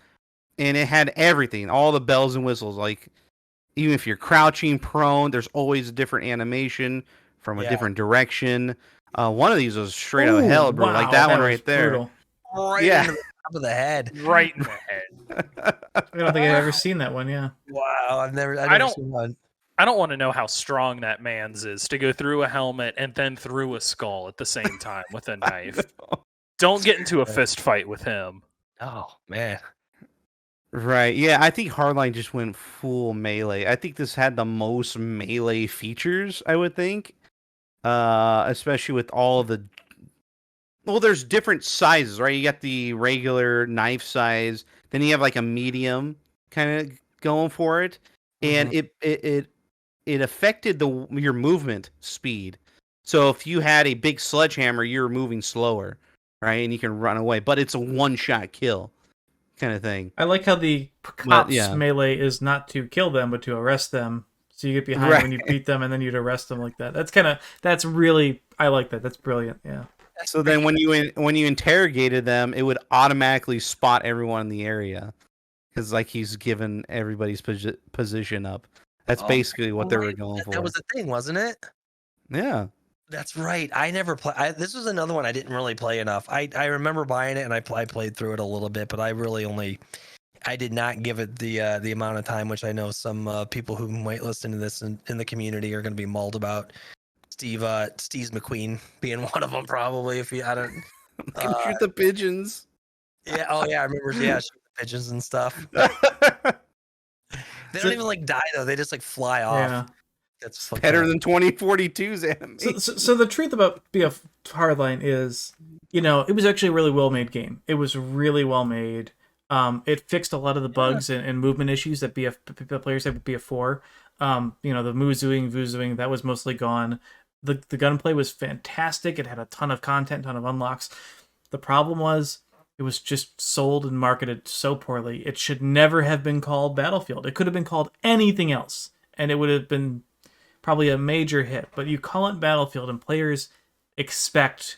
and it had everything, all the bells and whistles. Like even if you're crouching prone, there's always a different animation from a different direction. One of these was straight out of hell, bro. Wow, like that one right there. brutal. Right into the top of the head. Right in the head. I don't think I've ever seen that one. Yeah. Wow, I've never seen one. I don't want to know how strong that man's is to go through a helmet and then through a skull at the same time with a knife. Don't get into a fist fight with him. Oh man. Right. Yeah, I think Hardline just went full melee. I think this had the most melee features, I would think. Especially with all the there's different sizes, right? You got the regular knife size, then you have like a medium kind of going for it. And it affected your movement speed. So if you had a big sledgehammer, you're moving slower, right? And you can run away, but it's a one-shot kill kind of thing. I like how the cops melee is not to kill them, but to arrest them. So you get behind when you beat them, and then you'd arrest them like that. That's really, I like that. That's brilliant. Yeah. So then when you interrogated them, it would automatically spot everyone in the area because like he's given everybody's position up. That's basically what they were going for. That was the thing, wasn't it? Yeah. That's right. I never played. This was another one I didn't really play enough. I remember buying it and I played through it a little bit, but I did not give it the amount of time, which I know some people who might listen to this in the community are going to be mauled about. Steve McQueen being one of them, probably. If you, I don't shoot the pigeons. Yeah. Oh yeah, I remember. Yeah, shoot the pigeons and stuff. They don't even like die though. They just like fly off. Yeah. That's better than 2042's animation. So the truth about BF Hardline is, it was actually a really well made game. It was really well made. It fixed a lot of the bugs and movement issues that BF players had with BF4. The Vuzoing, that was mostly gone. The gunplay was fantastic. It had a ton of content, ton of unlocks. The problem was it was just sold and marketed so poorly. It should never have been called Battlefield. It could have been called anything else, and it would have been probably a major hit. But you call it Battlefield, and players expect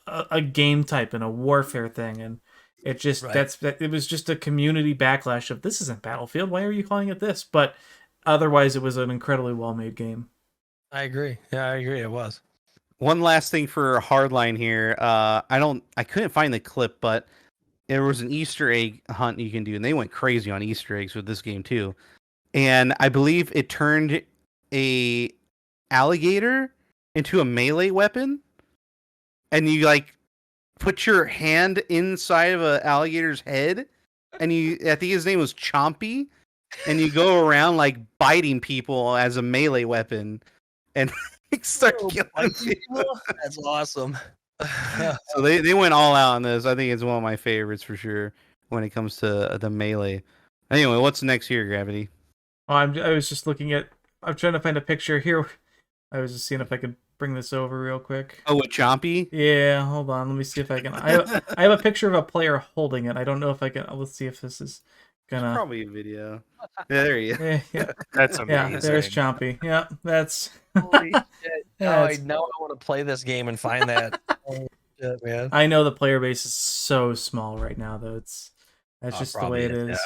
a game type and a warfare thing, and it just it was just a community backlash of this isn't Battlefield. Why are you calling it this? But otherwise, it was an incredibly well made game. I agree. Yeah, I agree. It was. One last thing for Hardline here. I couldn't find the clip, but there was an Easter egg hunt you can do, and they went crazy on Easter eggs with this game too. And I believe it turned a alligator into a melee weapon, and you like put your hand inside of an alligator's head, and I think his name was Chompy, and you go around like biting people as a melee weapon, and start killing people. That's awesome. So they went all out on this. I think it's one of my favorites for sure when it comes to the melee. Anyway, what's next here, Gravity? Oh, I was just looking at. I'm trying to find a picture here. I was just seeing if I could bring this over real quick. Oh, with Chompy? Yeah, hold on. Let me see if I can. I have a picture of a player holding it. I don't know if I can. Let's see if this is gonna. There's probably a video. Yeah, there you go. Yeah. That's amazing. Yeah, there's Chompy. Yeah, that's. Holy shit! Now I want to play this game and find that. Oh, shit, man. I know the player base is so small right now, though. That's just the way it is. Yeah.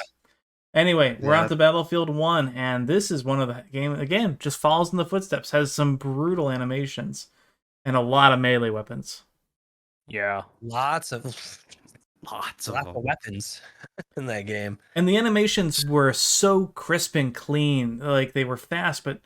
Anyway, we're on to Battlefield 1, and this is one of the game again, just follows in the footsteps, has some brutal animations and a lot of melee weapons. Yeah. Lots of weapons in that game. And the animations were so crisp and clean, like they were fast, but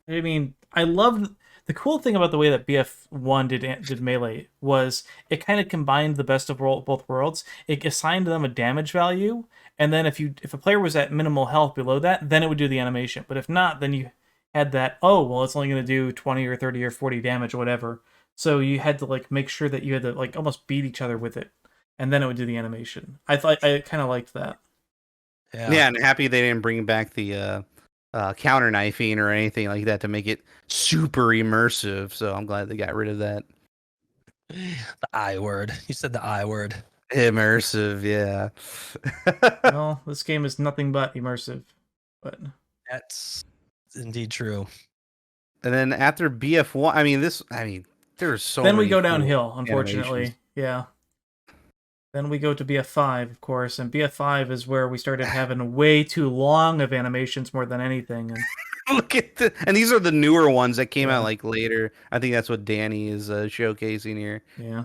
I mean, I loved the cool thing about the way that BF1 did Melee was it kind of combined the best of both worlds. It assigned them a damage value, and then if a player was at minimal health below that, then it would do the animation. But if not, then you had that, it's only going to do 20 or 30 or 40 damage or whatever. So you had to like make sure that you had to like almost beat each other with it, and then it would do the animation. I kind of liked that. Yeah, and happy they didn't bring back the counter knifing or anything like that to make it super immersive. So I'm glad they got rid of that. The I word. You said the I word. Immersive, yeah. Well, this game is nothing but immersive. But That's indeed true. And then after BF1, there's so then we many go cool downhill, unfortunately. animations. Yeah. Then we go to BF5, of course, and BF5 is where we started having way too long of animations more than anything. And Look at and these are the newer ones that came Yeah. out like later. I think that's what Danny is showcasing here. yeah.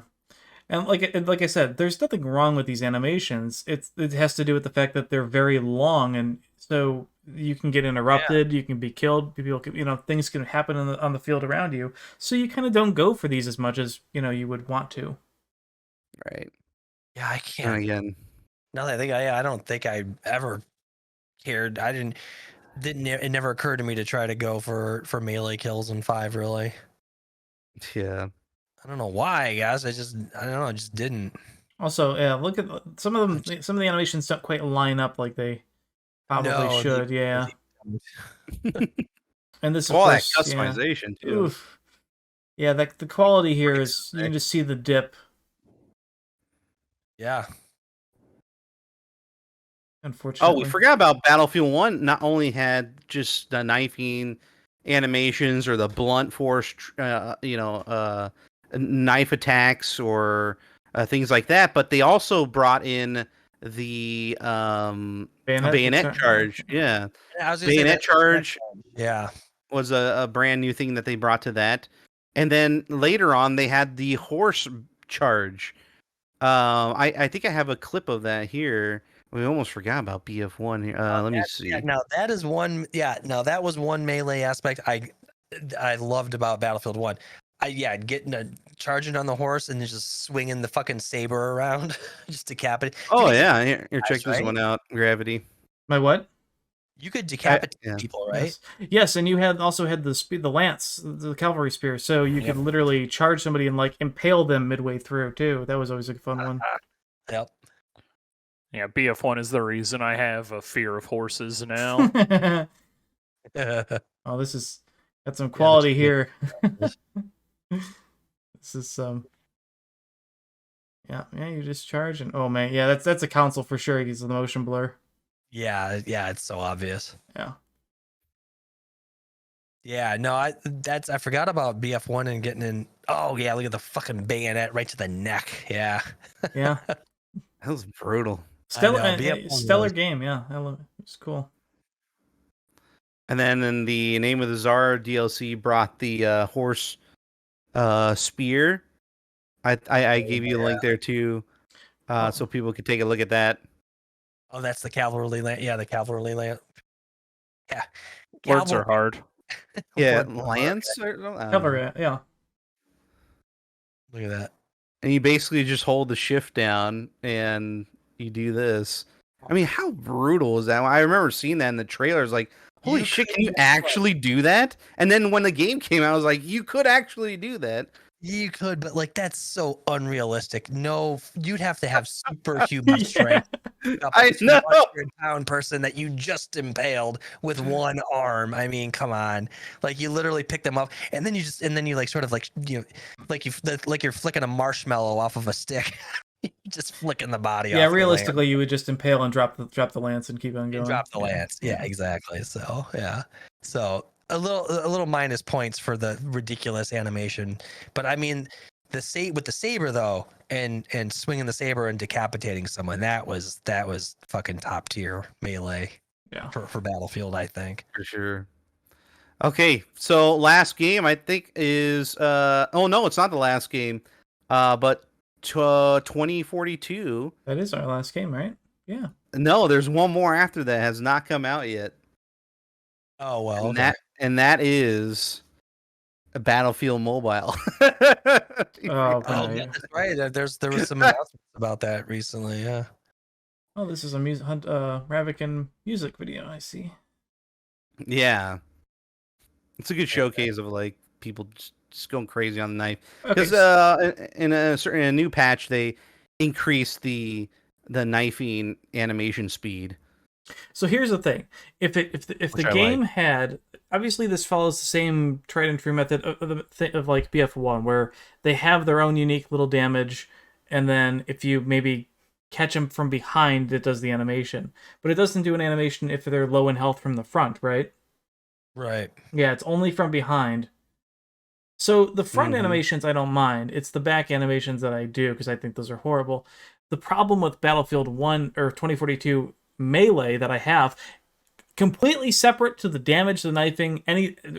And like I said, there's nothing wrong with these animations. It has to do with the fact that they're very long, and so you can get interrupted, you can be killed, people can, things can happen on the field around you. So you kind of don't go for these as much as you would want to. Right. Yeah, I And can't. again, Now that I think I don't think I ever cared. It never occurred to me to try to go for melee kills in 5, really. yeah. I don't know why, I guess. I don't know, I just didn't. Also, yeah, look at some of them. Some of the animations don't quite line up like they probably should. Yeah. And this, of All that course, customization too. Oof. Yeah, the quality here is you can just see the dip. Yeah. Unfortunately. Oh, we forgot about Battlefield 1. Not only had just the knifing animations or the blunt force, knife attacks or things like that, but they also brought in the bayonet charge. Yeah, I was gonna say bayonet charge Yeah. was a brand new thing that they brought to that. And then later on, they had the horse charge. I think I have a clip of that here. We almost forgot about BF1 here. Let me see. Yeah, now that is one. Yeah, now that was one melee aspect I loved about Battlefield 1. Charging on the horse and just swinging the fucking saber around, just decapitate. Oh yeah, here check this right? one out. Gravity. My what? You could decapitate yeah. people, right? Yes, and you also had the lance, the cavalry spear, so you could literally charge somebody and impale them midway through too. That was always a fun one. Yep. Yeah, BF1 is the reason I have a fear of horses now. Oh, this is got some quality here. This is yeah, you just charge and oh man, yeah, that's a console for sure. He's the motion blur. Yeah, it's so obvious. Yeah. Yeah, no, I forgot about BF1 and getting in. Oh yeah, look at the fucking bayonet right to the neck. Yeah. Yeah. That was brutal. Stellar game, yeah. I love it. It's cool. And then in the Name of the Czar DLC brought the horse spear. I gave you a link there too, so people could take a look at that. Oh, that's the cavalry lance. Yeah, the cavalry lance. Yeah. Words are hard. Yeah, lance. Cavalry, yeah. Look at that. And you basically just hold the shift down and you do this. I mean, how brutal is that? I remember seeing that in the trailers. Like, holy shit, can you actually do that? And then when the game came out, I was like, you could actually do that. You could, but that's so unrealistic. No, you'd have to have superhuman strength. I know. 200-pound person that you just impaled with one arm. I mean, come on. Like you literally pick them up, and then you you're flicking a marshmallow off of a stick. Just flicking the body off. Yeah, realistically, you would just impale and drop the lance and keep on going. Drop the lance. Yeah, exactly. So yeah. So a little minus points for the ridiculous animation, but I mean, with the saber though, and swinging the saber and decapitating someone, that was fucking top tier melee. Yeah. For Battlefield, I think. For sure. Okay, so last game I think is oh no, it's not the last game, but 2042. That is our last game, right? Yeah. No, there's one more after that has not come out yet. Oh well. And that is a Battlefield Mobile. Oh, yeah, that's right. There was some announcements about that recently. Yeah. Oh, this is a Ravikin music video. I see. Yeah, it's a good showcase of people just going crazy on the knife. Because in a new patch they increased the knifing animation speed. So here's the thing: if the game had, obviously this follows the same tried and true method of BF1, where they have their own unique little damage, and then if you maybe catch them from behind, it does the animation. But it doesn't do an animation if they're low in health from the front, right? Right. Yeah, it's only from behind. So the front animations I don't mind. It's the back animations that I do because I think those are horrible. The problem with Battlefield 1 or 2042 Melee that I have, completely separate to the damage, the knifing,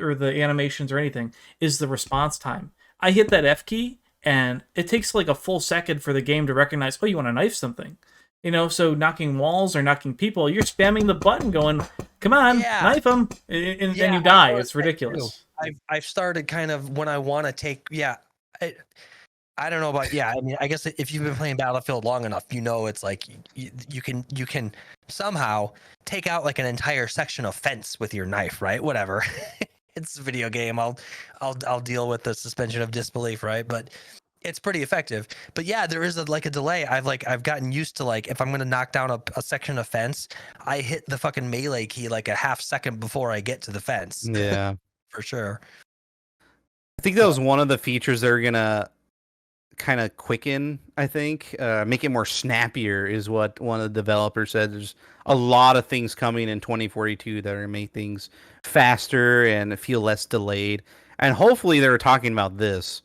or the animations or anything, is the response time. I hit that F key and it takes like a full second for the game to recognize, oh, you want to knife something. So knocking walls or knocking people, you're spamming the button going, come on, knife them, and then you die. It's ridiculous. I've started kind of when I want to take, I don't know about, I mean, I guess if you've been playing Battlefield long enough, it's like you can somehow take out like an entire section of fence with your knife, right? Whatever. It's a video game. I'll deal with the suspension of disbelief, right? But it's pretty effective. But yeah, there is a delay. I've gotten used to, like, if I'm going to knock down a section of fence, I hit the fucking melee key like a half second before I get to the fence. Yeah. For sure. I think that was one of the features they're going to kind of quicken, I think. Make it more snappier is what one of the developers said. There's a lot of things coming in 2042 that are going to make things faster and feel less delayed. And hopefully they're talking about this.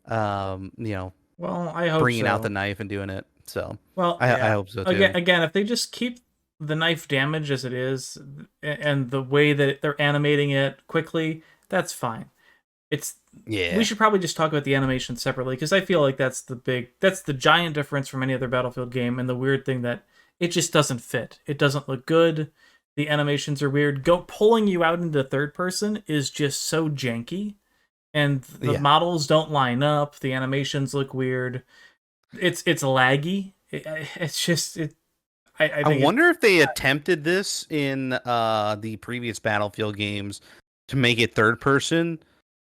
Well, I hope bringing so. out the knife and doing it. So, well, I hope so too. Again, if they just keep the knife damage as it is, and the way that they're animating it quickly, that's fine. We should probably just talk about the animation separately because I feel like that's the giant difference from any other Battlefield game, and the weird thing that it just doesn't fit. It doesn't look good. The animations are weird. Pulling you out into third person is just so janky. And the models don't line up. The animations look weird. It's laggy. It's just I wonder if they attempted this in the previous Battlefield games to make it third person,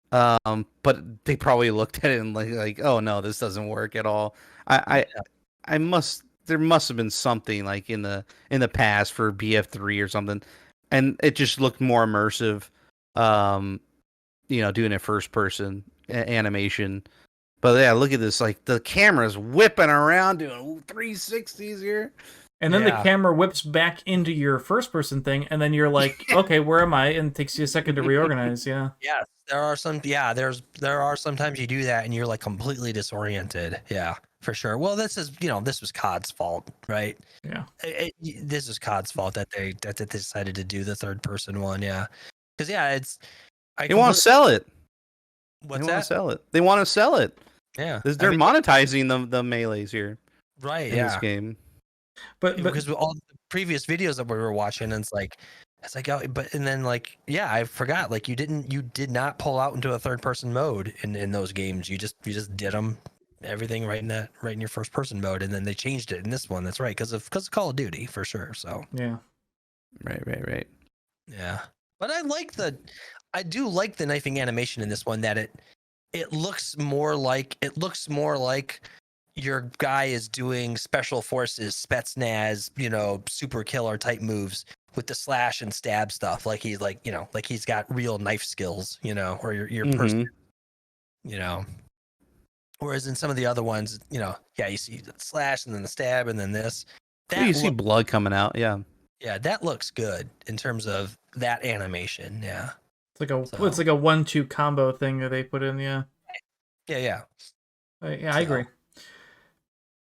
but they probably looked at it and like, oh no, this doesn't work at all. There must have been something like in the past for BF3 or something, and it just looked more immersive. Doing a first person animation. But yeah, look at this. Like the camera's whipping around doing 360s here. And then the camera whips back into your first person thing, and then you're like, okay, where am I? And it takes you a second to reorganize. Yeah. Yes, there are some. Yeah, there are sometimes you do that and you're like completely disoriented. Yeah, for sure. Well, this was COD's fault, right? Yeah. This is COD's fault that they decided to do the third person one. Yeah. Because they want to sell it. What's they that? Want to sell it. They want to sell it. Yeah. They're monetizing the melees here. Right. In this game. But because all the previous videos that we were watching, and it's like, and then I forgot, like you did not pull out into a third person mode in those games. You just did them everything right in your first person mode, and then they changed it in this one. That's right, because of Call of Duty for sure. So yeah. Right. Yeah. But I do like the knifing animation in this one, that it looks more like your guy is doing special forces, Spetsnaz, super killer type moves with the slash and stab stuff. Like he's like he's got real knife skills, or your person, Whereas in some of the other ones, you see the slash and then the stab and then this. You see blood coming out, yeah. Yeah, that looks good in terms of that animation. Yeah, it's like a 1-2 combo thing that they put in. Yeah. Yeah. I agree.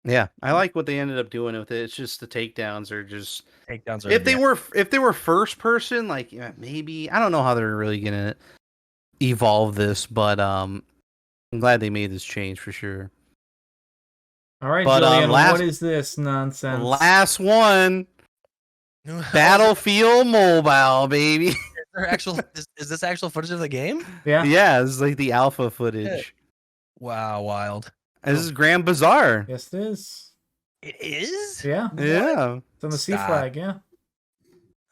Yeah, I like what they ended up doing with it. It's just the takedowns are just takedowns. If they were first person, maybe I don't know how they're really gonna evolve this, but I'm glad they made this change for sure. All right, Julian, what is this nonsense? Last one. Battlefield Mobile, baby. Is this actual footage of the game? Yeah. Yeah, it's like the alpha footage. Wow, wild. This is Grand Bazaar. Yes, it is. It is? Yeah. Yeah. It's on the C flag, yeah.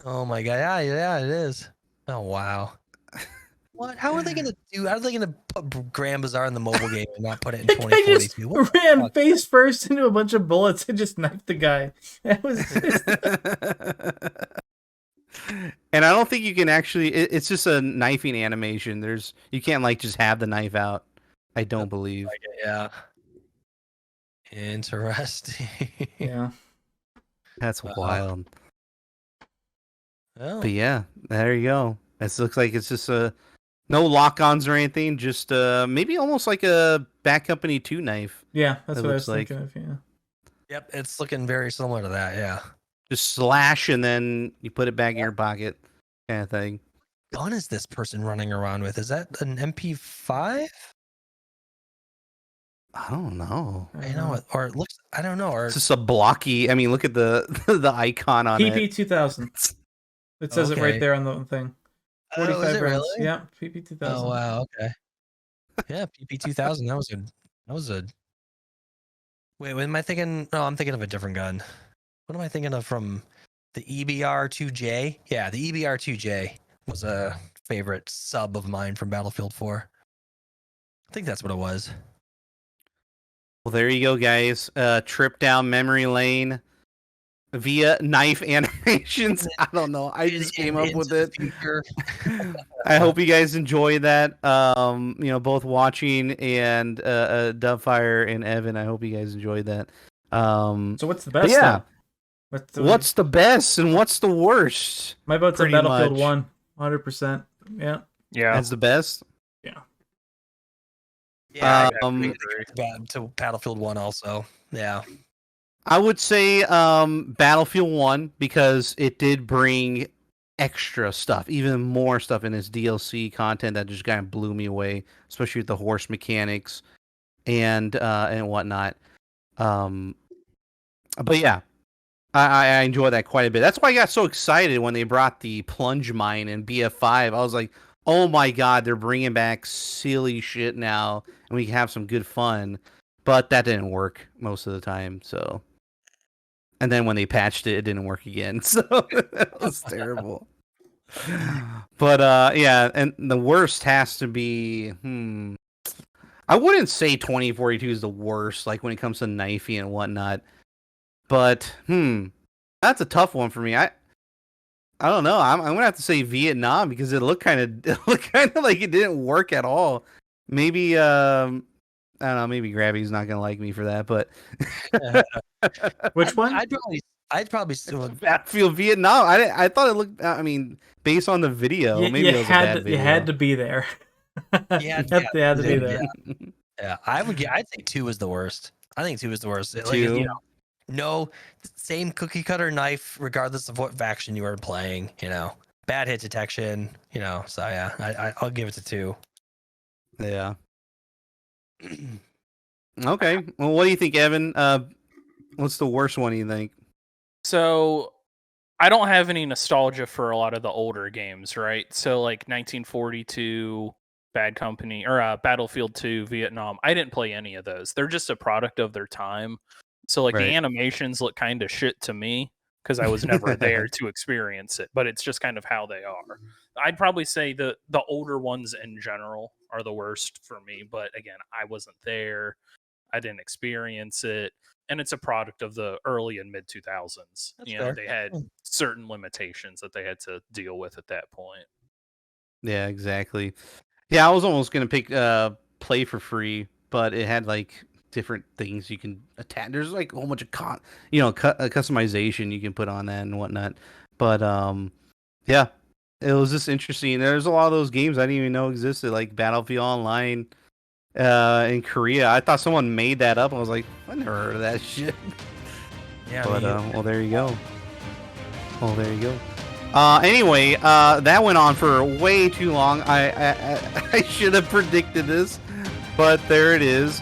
Oh my god, yeah, it is. Oh wow. What? How are they gonna put Grand Bazaar in the mobile game and not put it in 2042? Just ran face first into a bunch of bullets and just knifed the guy. That was And I don't think you can actually. It's just a knifing animation. You can't just have the knife out. I don't believe. Yeah. Interesting. Yeah. That's wild. Oh. But yeah, there you go. It looks like it's just no lock-ons or anything. Just maybe almost like a Bad Company 2 knife. Yeah, that's It what I was looks like. thinking of. Yeah. Yep, it's looking very similar to that. Yeah. Just slash and then you put it back in your pocket, kind of thing. What gun is this person running around with? Is that an MP5? I don't know. I know it, or it looks. I don't know. Or It's just a blocky. I mean, look at the the icon on it. PP2000. It says it Okay. right there on the thing. 45 is it rounds. really? Yeah, PP2000. Oh wow. Okay. Yeah, PP2000. That was a. Wait, what am I thinking? No, I'm thinking of a different gun. What am I thinking of from the EBR-2J? Yeah, the EBR-2J was a favorite sub of mine from Battlefield 4. I think that's what it was. Well, there you go, guys. Trip down memory lane via knife animations. I don't know. I just came up with it. I hope you guys enjoy that. Both watching and Dubfire and Evan. I hope you guys enjoyed that. So what's the best? Yeah. Then? What's the best and what's the worst? My vote's on Pretty Battlefield much. 1. 100%. Yeah. Yeah. That's the best. Yeah, Um, to Battlefield 1 also. Yeah. I would say Battlefield 1 because it did bring extra stuff, even more stuff in its DLC content that just kind of blew me away, especially with the horse mechanics and whatnot. But yeah, I enjoy that quite a bit. That's why I got so excited when they brought the plunge mine in BF5. I was like, oh my god, they're bringing back silly shit now, and we can have some good fun. But that didn't work most of the time, so. And then when they patched it, it didn't work again. So that was terrible. But yeah, and the worst has to be. I wouldn't say 2042 is the worst, like when it comes to knifey and whatnot. But that's a tough one for me. I don't know. I'm gonna have to say Vietnam because it looked kind of like it didn't work at all. Maybe I don't know. Maybe Gravity's not gonna like me for that, but Which one? I'd probably still. Battlefield Vietnam. I thought it looked. I mean, based on the video, maybe it was a bad video. You had to be there. You had to be there. Yeah, I'd say 2 is the worst. I think 2 is the worst. 2. No, same cookie cutter knife, regardless of what faction you are playing. Bad hit detection. So yeah, I'll give it to 2. Yeah. Okay. Well, what do you think, Evan? What's the worst one you think? So I don't have any nostalgia for a lot of the older games, right? So like 1942, Bad Company, or Battlefield 2, Vietnam. I didn't play any of those. They're just a product of their time. So like Right. the animations look kind of shit to me because I was never there to experience it. But it's just kind of how they are. I'd probably say the older ones in general are the worst for me. But again, I wasn't there. I didn't experience it. And it's a product of the early and mid 2000s. They had certain limitations that they had to deal with at that point. Yeah, exactly. Yeah, I was almost gonna pick play for free, but it had like different things you can attach. There's like a whole bunch of customization you can put on that and whatnot. But yeah, it was just interesting. There's a lot of those games I didn't even know existed, like Battlefield Online. In Korea, I thought someone made that up. I was like, I never heard of that shit. Yeah, But well, there you go. Anyway, that went on for way too long. I should have predicted this, but there it is.